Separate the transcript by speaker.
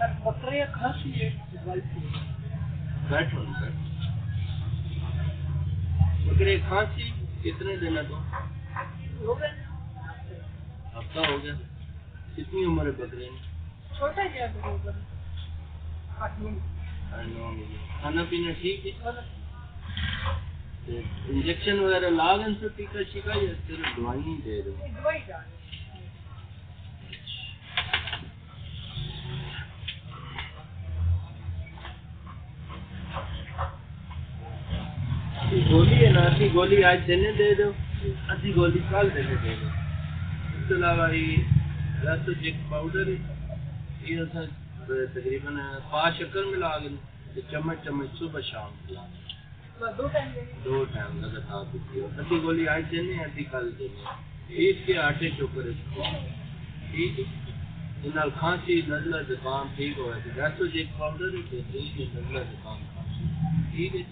Speaker 1: बकरे खांसी है
Speaker 2: बैठो बकरे खांसी कितने दिन है तो
Speaker 1: हो गए
Speaker 2: हफ्ता हो गया। कितनी उम्र है बकरे में?
Speaker 1: छोटा ही है 8
Speaker 2: खाना पीना ठीक है? इंजेक्शन वगैरह लागन से टीका शीका या सिर्फ दवाई ही दे दो?
Speaker 1: दवाई डाल
Speaker 2: गोली है ना, आधी गोली आज देने दे दो, आधी गोली कल देने दे दो। इसके अलावा ये लाइसोजिक पाउडर है, ये तकरीबन 5 शक्कर मिला के चम्मच सुबह शाम खिलाना, 2 टाइम लगातार पीती। आधी गोली आज देने, आधी कल देने। ईद के आटे के ऊपर ठीक है। इनाल खांसी नजला जुकाम ठीक हो गया। लाइसोजिक पाउडर है, नजला जुकाम खांसी ठीक है।